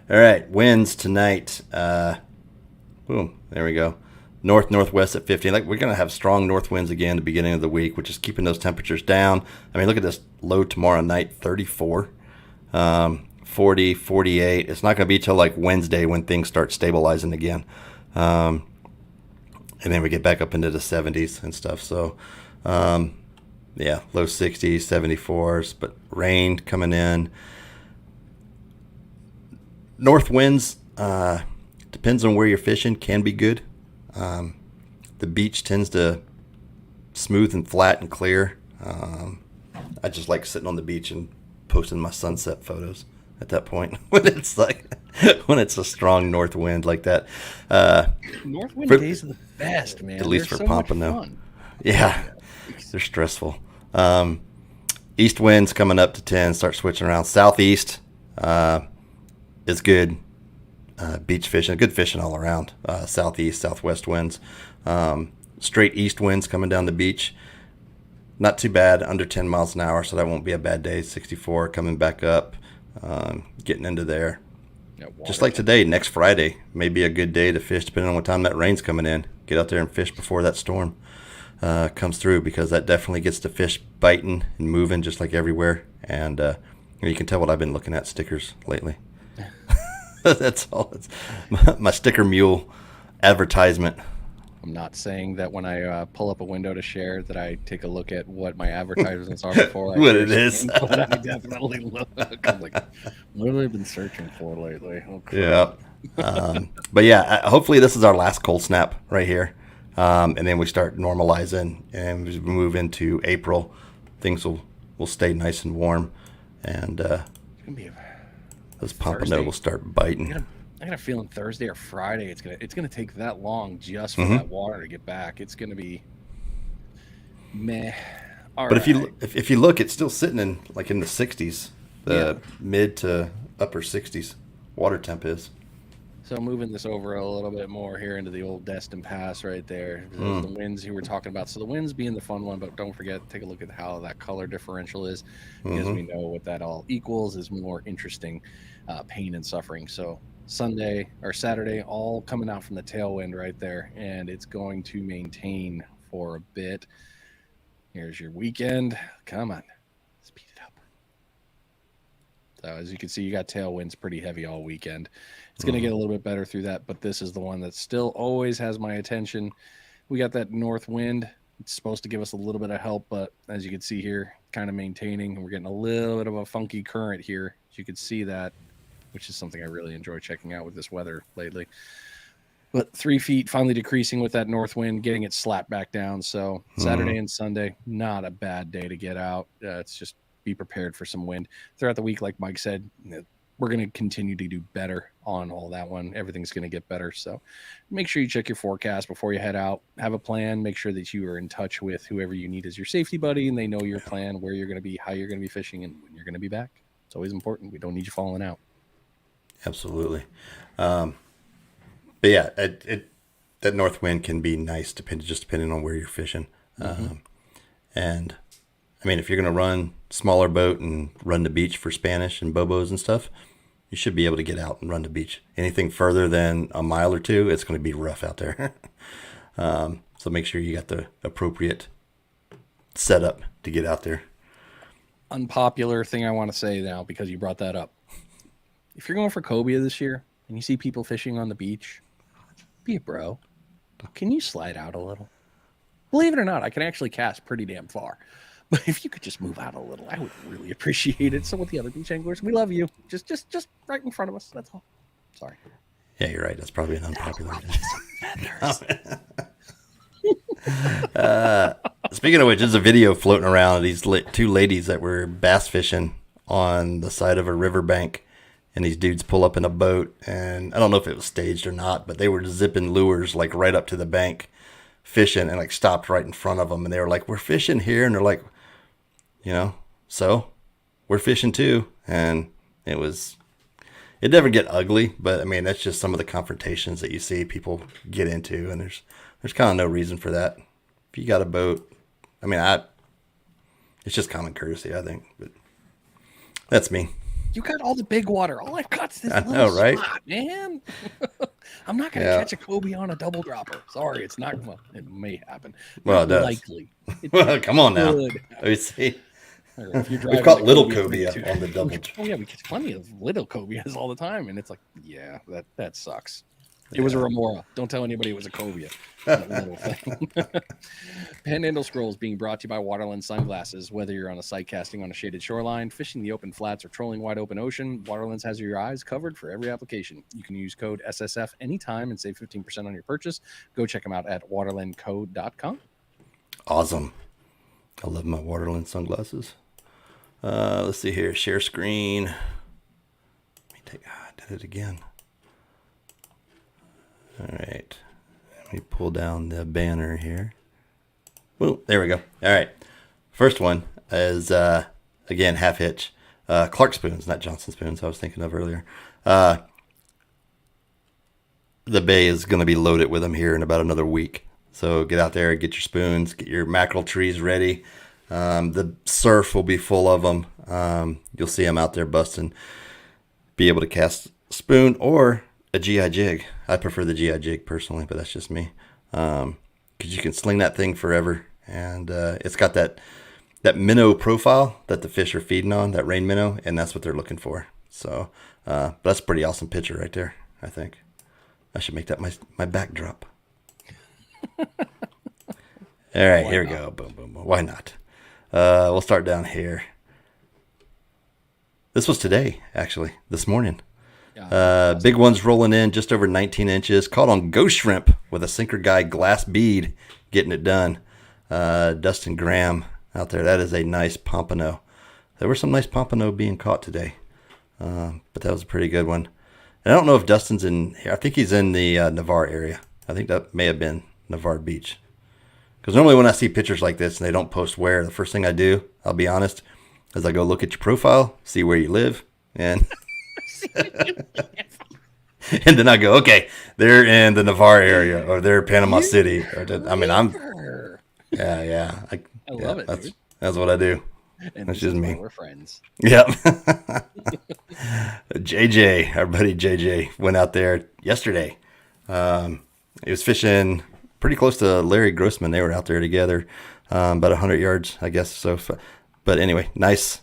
All right. Winds tonight. Boom. There we go. Northwest at 15. Like we're gonna have strong north winds again at the beginning of the week, which is keeping those temperatures down. I mean, look at this low tomorrow night, 34, 40, 48. It's not gonna be till like Wednesday when things start stabilizing again, and then we get back up into the 70s and stuff. So, yeah, low 60s, 74s, but rain coming in. North winds, depends on where you're fishing, can be good. The beach tends to smooth and flat and clear. I just like sitting on the beach and posting my sunset photos at that point when it's like when it's a strong north wind like that. North wind For- days are the best, man. at least They're for so much pompano. fun. Yeah, they're stressful. East winds coming up to 10, start switching around. Southeast is good. Beach fishing, good fishing all around. Southeast, southwest winds. Straight east winds coming down the beach. Not too bad, under 10 miles an hour, so that won't be a bad day. 64 coming back up, getting into there. Yeah, Just like today, next Friday may be a good day to fish, depending on what time that rain's coming in. Get out there and fish before that storm comes through, because that definitely gets the fish biting and moving just like everywhere. And you can tell what I've been looking at stickers lately. That's all. It's my sticker mule advertisement. I'm not saying that when I pull up a window to share that I take a look at what my advertisements are before I What share it is. something, but I definitely look. I'm like, what have I been searching for lately? Oh, crap. Yeah. But yeah, hopefully this is our last cold snap right here. And then we start normalizing, and as we move into April, things will stay nice and warm, and It's gonna be those pompano Thursday. will start biting. I got a feeling Thursday or Friday it's gonna take that long just for Mm-hmm. that water to get back. It's gonna be meh. All But right. if you look, it's still sitting in like in the 60s, the Yeah. mid to upper 60s water temp is. So moving this over a little bit more here into the old Destin Pass right there. There's the winds you were talking about. So the winds being the fun one, but don't forget, take a look at how that color differential is, because we know what that all equals is more interesting pain and suffering. So Sunday or Saturday, all coming out from the tailwind right there, and it's going to maintain for a bit. Here's your weekend. Come on, speed it up. So as you can see, you got tailwinds pretty heavy all weekend. It's going to get a little bit better through that, but this is the one that still always has my attention. We got that north wind. It's supposed to give us a little bit of help, but as you can see here, kind of maintaining, and we're getting a little bit of a funky current here. As you can see that, which is something I really enjoy checking out with this weather lately. But 3 feet finally decreasing with that north wind, getting it slapped back down. So Saturday and Sunday, not a bad day to get out. It's just be prepared for some wind throughout the week. Like Mike said, we're going to continue to do better on all that one. Everything's going to get better. So make sure you check your forecast before you head out. Have a plan. Make sure that you are in touch with whoever you need as your safety buddy, and they know your plan, where you're going to be, how you're going to be fishing, and when you're going to be back. It's always important. We don't need you falling out. Absolutely. But yeah, that north wind can be nice, depending on where you're fishing. And I mean, if you're going to run smaller boat and run the beach for Spanish and bobos and stuff, you should be able to get out and run the beach. Anything further than a mile or two, it's going to be rough out there. So make sure you got the appropriate setup to get out there. Unpopular thing I want to say now because you brought that up. If you're going for cobia this year and you see people fishing on the beach, be a bro. Can you slide out a little? Believe it or not, I can actually cast pretty damn far. But if you could just move out a little, I would really appreciate it. So with the other beach anglers, we love you. Just right in front of us. That's all. Sorry. Yeah, you're right. That's probably an unpopular thing. Speaking of which, there's a video floating around of these two ladies that were bass fishing on the side of a riverbank, and these dudes pull up in a boat, and I don't know if it was staged or not, but they were zipping lures like right up to the bank fishing, and like stopped right in front of them, and they were like, "We're fishing here," and they're like, so we're fishing too. And it never get ugly, but I mean, that's just some of the confrontations that you see people get into, and there's kind of no reason for that. If you got a boat, I mean, it's just common courtesy, I think. But that's me. You got all the big water. All I've got's this little right? spot, man. I'm not going to catch a cobia on a double dropper. Sorry, it's not. Well, it may happen. Well, it does. Likely. Well, come on now. Let me see. We've caught little cobia on the double. Oh yeah, we catch plenty of little cobias all the time, and it's like, yeah, that sucks. It was a remora. Don't tell anybody it was a cobia. Panhandle Scrolls being brought to you by Waterland Sunglasses. Whether you're on a sight casting on a shaded shoreline, fishing the open flats, or trolling wide open ocean, Waterlands has your eyes covered for every application. You can use code SSF anytime and save 15% on your purchase. Go check them out at waterlandcode.com. Awesome. I love my Waterland sunglasses. Let's see here. Share screen. I did it again. All right. Let me pull down the banner here. Well, there we go. All right. First one is, again, half hitch. Clark spoons, not Johnson spoons I was thinking of earlier. The bay is going to be loaded with them here in about another week. So get out there, get your spoons, get your mackerel trees ready. The surf will be full of them. You'll see them out there busting. Be able to cast spoon or a GI jig. I prefer the GI jig personally, but that's just me. Because you can sling that thing forever, and it's got that minnow profile that the fish are feeding on, that rain minnow, and that's what they're looking for. So that's a pretty awesome picture right there, I think. I should make that my backdrop. All right, here we go. Boom, boom, boom. Why not? We'll start down here. This was today, actually, this morning. Big ones rolling in just over 19 inches. Caught on ghost shrimp with a sinker guide glass bead, getting it done. Dustin Graham out there. That is a nice pompano. There were some nice pompano being caught today, but that was a pretty good one. And I don't know if Dustin's in here. I think he's in the Navarre area. I think that may have been Navarre Beach. Because normally when I see pictures like this and they don't post where, the first thing I do, I'll be honest, is I go look at your profile, see where you live, and and then I go, okay, they're in the Navarre area, or they're Panama City. Or yeah. I love it, dude. That's what I do. And that's just me. We're friends. Yep. JJ, our buddy JJ, went out there yesterday. He was fishing pretty close to Larry Grossman. They were out there together, about 100 yards, I guess. So, but anyway, nice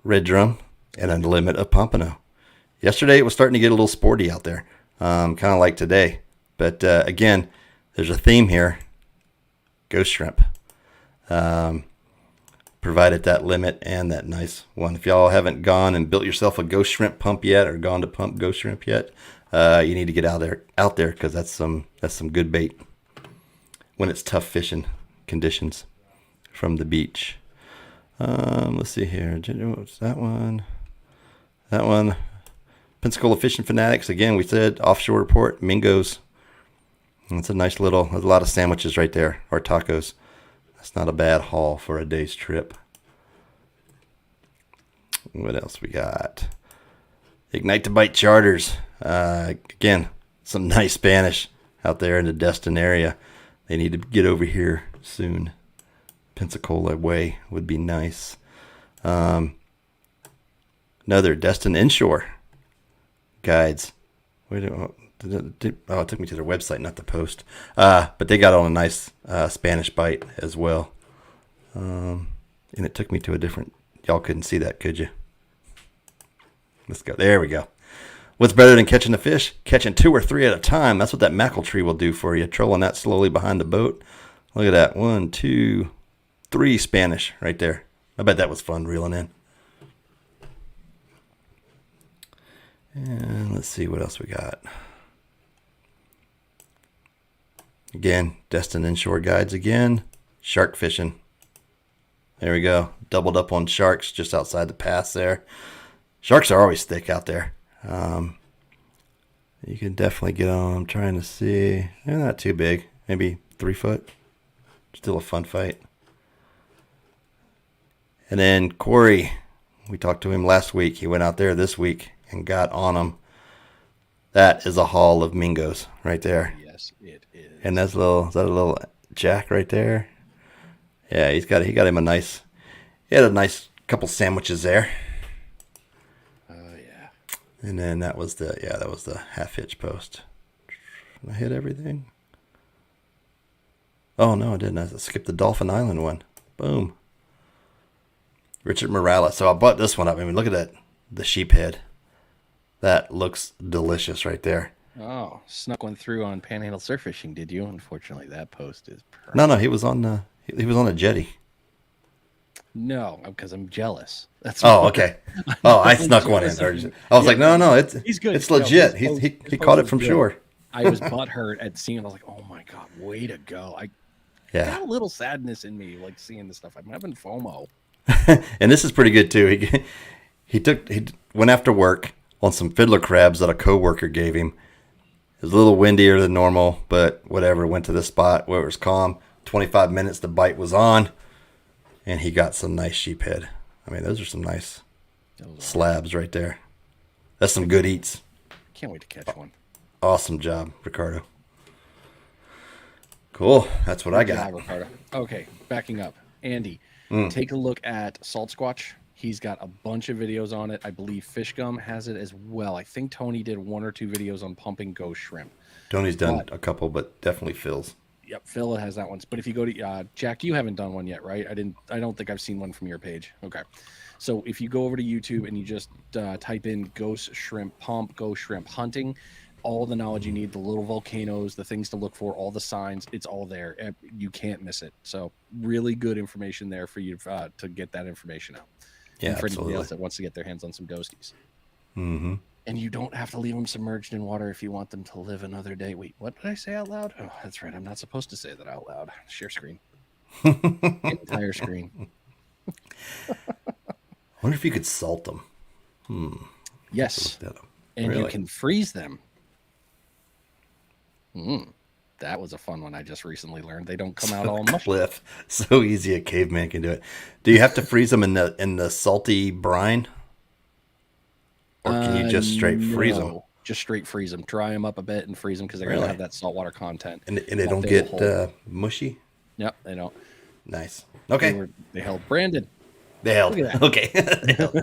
red drum and a limit of pompano. Yesterday it was starting to get a little sporty out there, kind of like today. But again, there's a theme here. Ghost shrimp. Provided that limit and that nice one. If y'all haven't gone and built yourself a ghost shrimp pump yet, or gone to pump ghost shrimp yet, you need to get out there because that's some good bait when it's tough fishing conditions from the beach. Let's see here. What's that one? That one. Pensacola Fishing Fanatics. Again, we said offshore report. Mingo's. That's a nice little. There's a lot of sandwiches right there, or tacos. That's not a bad haul for a day's trip. What else we got? Ignite to Bite Charters. Again, some nice Spanish out there in the Destin area. They need to get over here soon. Pensacola way would be nice. Another Destin Inshore guides. Wait, it took me to their website, not the post. But they got on a nice Spanish bite as well. And it took me to a different. Y'all couldn't see that, could you? Let's go. There we go. What's better than catching a fish? Catching 2 or 3 at a time. That's what that mackerel tree will do for you. Trolling that slowly behind the boat. Look at that. 1, 2, 3 Spanish right there. I bet that was fun reeling in. And let's see what else we got. Again, Destin Inshore guides again. Shark fishing. There we go. Doubled up on sharks just outside the pass there. Sharks are always thick out there. You can definitely get on. I'm trying to see. They're not too big. Maybe 3 foot. Still a fun fight. And then Corey, we talked to him last week. He went out there this week and got on them. That is a haul of mingos right there. Yes, it is. And is that a little jack right there? Yeah, he got him a nice. He had a nice couple sandwiches there. Yeah. And then that was the half hitch post. Did I hit everything? Oh no, I didn't. I skipped the Dolphin Island one. Boom. Richard Morales. So I bought this one up. I mean, look at that, the sheep head. That looks delicious right there. Oh, snuck one through on Panhandle surf fishing, did you? Unfortunately, that post is perfect. No, he was on a jetty. No, because I'm jealous. That's okay. Oh, I snuck one in. I was like, no, he's good. It's legit. No, he caught it from shore. I was butthurt at seeing it. I was like, oh my God, way to go. I got a little sadness in me, like seeing this stuff. I'm having FOMO. And this is pretty good too. He went after work on some fiddler crabs that a coworker gave him. It was a little windier than normal, but whatever. Went to the spot where it was calm. 25 minutes, the bite was on, and he got some nice sheephead. I mean, those are some nice slabs right there. That's some good eats. Can't wait to catch one. Awesome job, Ricardo. Cool. That's what I got. Ricardo. Okay, backing up. Andy, take a look at Salt Squatch. He's got a bunch of videos on it. I believe Fish Gum has it as well. I think Tony did 1 or 2 videos on pumping ghost shrimp. Tony's done a couple, but definitely Phil's. Yep, Phil has that one. But if you go to Jack, you haven't done one yet, right? I don't think I've seen one from your page. Okay. So if you go over to YouTube and you just type in ghost shrimp pump, ghost shrimp hunting, all the knowledge you need, the little volcanoes, the things to look for, all the signs, it's all there. You can't miss it. So really good information there for you to get that information out. Yeah, and for absolutely. anybody else that wants to get their hands on some ghosties. Mm-hmm. And you don't have to leave them submerged in water if you want them to live another day. Wait, what did I say out loud? Oh, that's right. I'm not supposed to say that out loud. Share screen. Entire screen. I wonder if you could salt them. Yes. And really? You can freeze them. That was a fun one I just recently learned. They don't come out all mushy. Cliff. So easy a caveman can do it. Do you have to freeze them in the salty brine? Or can you just straight freeze them? Just straight freeze them. Dry them up a bit and freeze them because they're going to have that saltwater content. And they don't get mushy? Yep, they don't. Nice. Okay. They held Brandon. They held. Okay.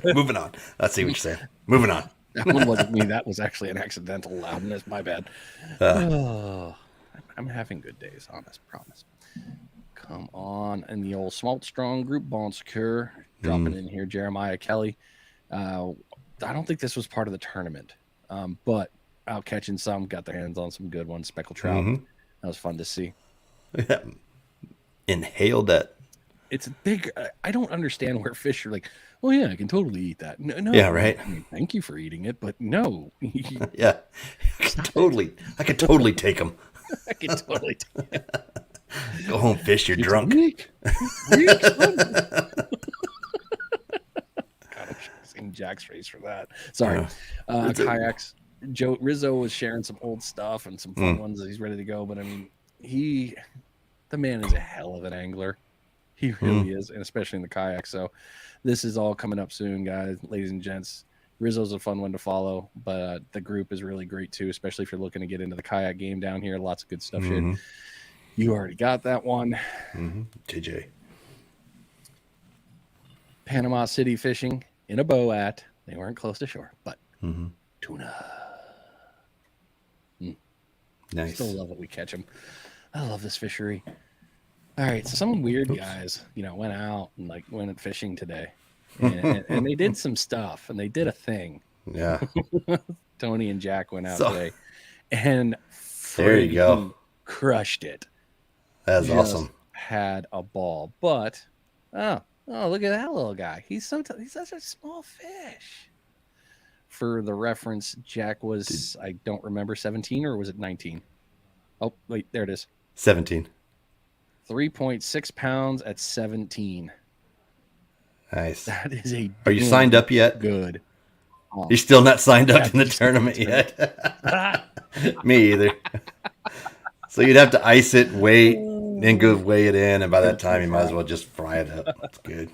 Moving on. I see what you're saying. Moving on. That one wasn't me. That was actually an accidental loudness. My bad. I'm having good days, honest, promise. Come on. And the old Smalt Strong Group Bon Secure. Dropping in here, Jeremiah Kelly. I don't think this was part of the tournament, but out catching some, got their hands on some good ones. Speckled trout. That was fun to see. Yeah. Inhaled that. It's a big. I don't understand where fish are like, oh yeah, I can totally eat that. No. Yeah, right. I mean, thank you for eating it, but no. Yeah, I could totally take them. I can totally take it. Go home, fish. You're drunk. Weak. God, I'm seeing Jack's face for that. Sorry. Kayaks. Joe Rizzo was sharing some old stuff and some fun ones that he's ready to go. But I mean, the man is a hell of an angler. He really is, and especially in the kayak. So this is all coming up soon, guys, ladies and gents. Rizzo's a fun one to follow, but the group is really great too, especially if you're looking to get into the kayak game down here. Lots of good stuff. You already got that one. TJ. Panama City fishing in a boat They weren't close to shore, but tuna. Nice. Still love it. We catch them. I love this fishery. All right, so some weird guys, went out and went fishing today, and they did some stuff, and they did a thing. Yeah. Tony and Jack went out today, and there you go, crushed it. That's awesome. Had a ball, but oh, look at that little guy. He's such a small fish. For the reference, Jack was, I don't remember, 17 or was it 19? Oh, wait, there it is. 17. 3.6 pounds at 17. Nice. That is a. Are you signed up yet? Good. You're still not signed up in the tournament yet? Me either. So you'd have to ice it, wait, then go weigh it in, and by that time you might as well just fry it up. That's good.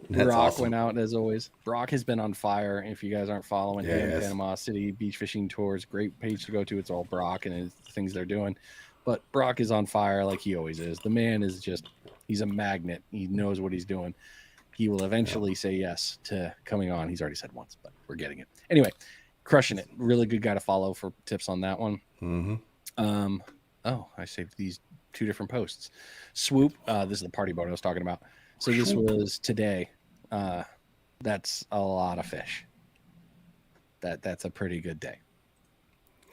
That's Brock awesome. went out as always. Brock has been on fire. If you guys aren't following him, Yes. Panama City Beach Fishing Tours, great page to go to. It's all Brock and his things they're doing. But Brock is on fire like he always is. The man is he's a magnet. He knows what he's doing. He will eventually say yes to coming on. He's already said once, but we're getting it. Anyway, crushing it. Really good guy to follow for tips on that one. Mm-hmm. I saved these 2 different posts. Swoop. This is the party boat I was talking about. So this was today. That's a lot of fish. That's a pretty good day.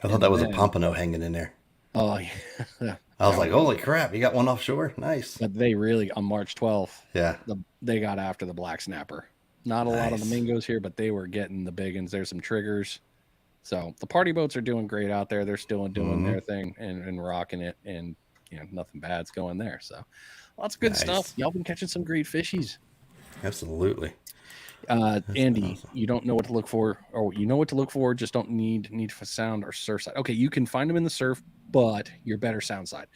I thought that was a pompano hanging in there. Oh, yeah. I was like, holy crap, you got one offshore? Nice. But they really, on March 12th, Yeah. They got after the black snapper. Not a lot of the mingos here, but they were getting the big ones. There's some triggers. So the party boats are doing great out there. They're still doing their thing and rocking it. And, nothing bad's going there. So lots of good stuff. Y'all been catching some great fishies. Absolutely. Andy, awesome. You don't know what to look for, or you know what to look for, just don't need for sound or surf side. Okay, you can find them in the surf, but you're better sound side.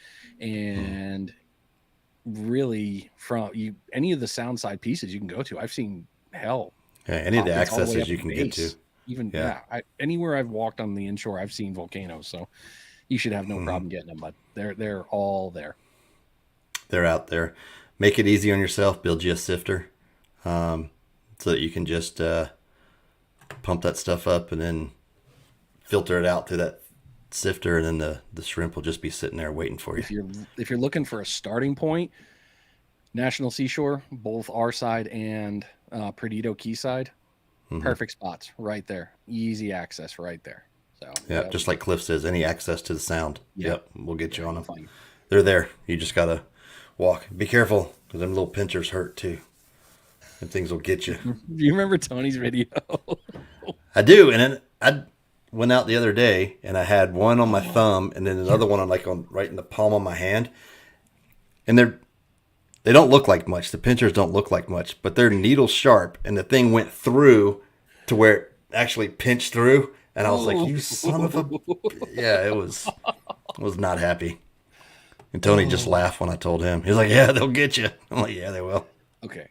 And really, from any of the sound side pieces you can go to. I've seen any of the accesses you can get to. Even anywhere I've walked on the inshore, I've seen volcanoes. So you should have no problem getting them, but they're all there. They're out there. Make it easy on yourself. Build you a sifter, so that you can just pump that stuff up and then filter it out through that sifter, and then the shrimp will just be sitting there waiting for you. If you're looking for a starting point, National Seashore, both our side and Perdido Quayside, perfect spots right there. Easy access right there. So just like Cliff says, any access to the sound. Yep, we'll get you on them. Fine. They're there. You just gotta walk. Be careful, because them little pinchers hurt too. And things will get you. Do you remember Tony's video? I do, and then I went out the other day, and I had one on my thumb, and then another one on right in the palm of my hand, and they don't look like much. The pinchers don't look like much, but they're needle sharp, and the thing went through to where it actually pinched through, and I was like, "You son of a!" Yeah, it was not happy. And Tony just laughed when I told him. He was like, "Yeah, they'll get you." I'm like, "Yeah, they will." Okay.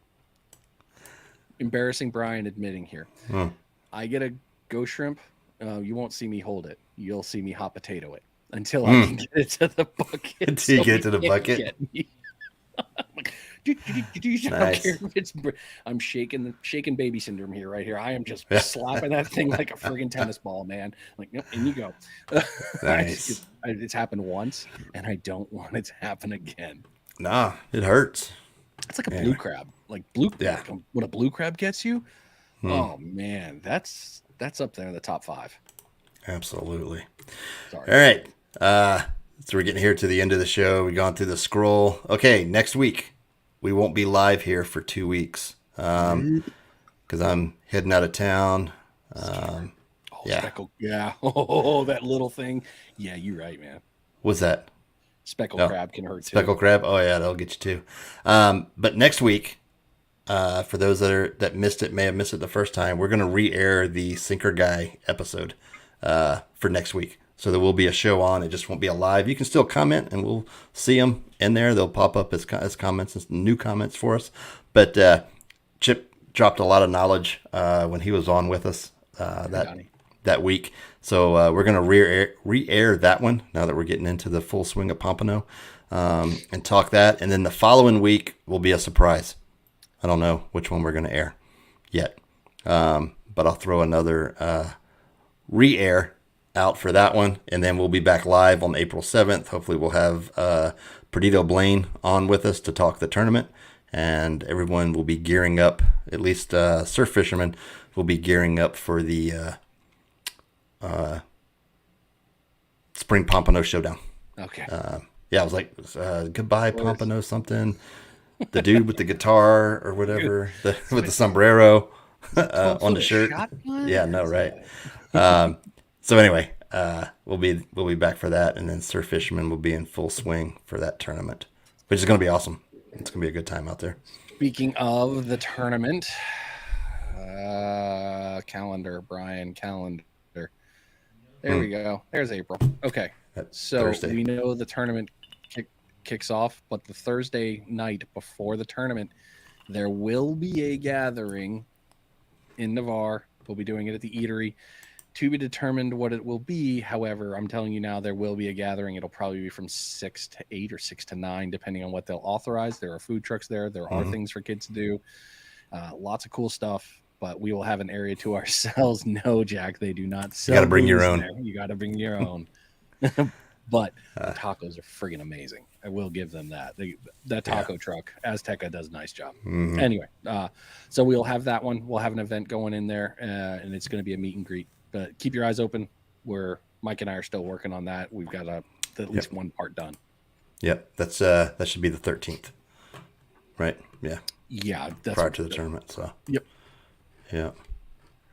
Embarrassing Brian admitting here. I get a ghost shrimp. You won't see me hold it. You'll see me hot potato it until I can get it to the bucket. Until you get it to the bucket. Nice. I'm shaking baby syndrome here, right here. I am just slapping that thing like a friggin' tennis ball, man. Like, nope, in you go. Nice. It's happened once, and I don't want it to happen again. Nah, it hurts. It's like a blue crab. Like what a blue crab gets you. Oh man, that's up there in the top 5. Absolutely. Sorry. All right. So we're getting here to the end of the show. We've gone through the scroll. Okay, next week we won't be live here for 2 weeks because I'm heading out of town. Speckled. Yeah. Oh, that little thing. Yeah, you're right, man. What's that? Speckled crab can hurt too. Speckled crab. Oh yeah, that'll get you too. But next week, for those that missed it, may have missed it the first time, we're going to re-air the Sinker Guy episode for next week. So there will be a show on. It just won't be a live. You can still comment, and we'll see them in there. They'll pop up as comments, as new comments for us. But Chip dropped a lot of knowledge when he was on with us that week. So we're going to re-air that one now that we're getting into the full swing of Pompano and talk that. And then the following week will be a surprise. I don't know which one we're going to air yet. But I'll throw another re-air out for that one, and then we'll be back live on April 7th. Hopefully we'll have Perdido Blaine on with us to talk the tournament, and everyone will be gearing up, at least surf fishermen will be gearing up for the Spring Pompano Showdown. Okay. Yeah, I was like, goodbye Pompano something. The dude with the guitar or whatever, with the sombrero on the shirt. Yeah, no, right. So anyway, we'll be back for that, and then surf fishermen will be in full swing for that tournament, which is going to be awesome. It's going to be a good time out there. Speaking of the tournament, calendar, Brian, calendar. There we go. There's April. Okay. So Thursday. We know the tournament kicks off, but the Thursday night before the tournament, there will be a gathering in Navarre. We'll be doing it at the eatery. To be determined what it will be. However, I'm telling you now, there will be a gathering. It'll probably be from 6 to 8 or 6 to 9, depending on what they'll authorize. There are food trucks there. There are things for kids to do. Lots of cool stuff. But we will have an area to ourselves. No, Jack, they do not sell. You got to bring your own. There. You got to bring your own. But the tacos are friggin' amazing. I will give them that. That taco truck, Azteca, does a nice job. Anyway, so we'll have that one. We'll have an event going in there, and it's going to be a meet and greet. But keep your eyes open. Mike and I are still working on that. We've got at least one part done. Yep, that's that should be the 13th, right? Yeah. Yeah, that's prior to the tournament. So. Yep. Yeah.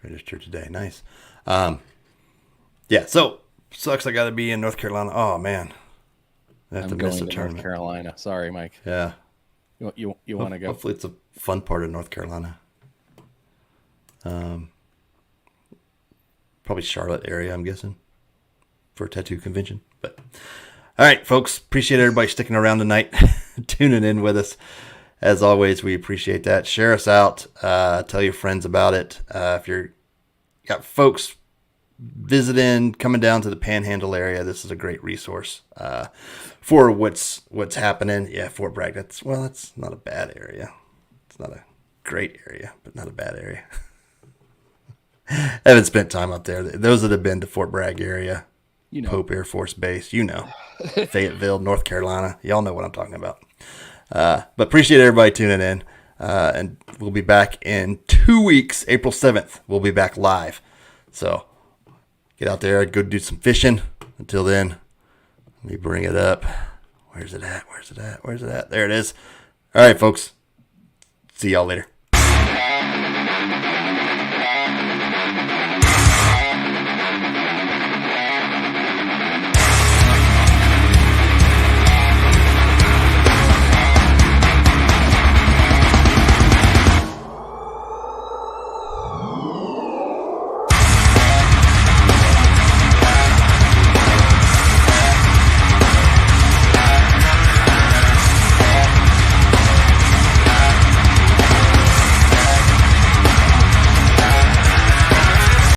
Registered today. Nice. Yeah. So sucks. I got to be in North Carolina. Oh man. I have to miss the tournament. North Carolina. Sorry, Mike. Yeah. You want to go? Hopefully, it's a fun part of North Carolina. Probably Charlotte area, I'm guessing, for a tattoo convention. But all right, folks, appreciate everybody sticking around tonight, tuning in with us. As always, we appreciate that. Share us out. Tell your friends about it. If you're got folks visiting, coming down to the Panhandle area, this is a great resource for what's happening. Yeah, Fort Bragg. That's not a bad area. It's not a great area, but not a bad area. I haven't spent time up there. Those that have been to Fort Bragg area, Pope Air Force Base, Fayetteville, North Carolina, y'all know what I'm talking about. But appreciate everybody tuning in, and we'll be back in 2 weeks. April 7th, we'll be back live. So get out there, go do some fishing. Until then, let me bring it up. Where's it at? There it is. All right, folks. See y'all later.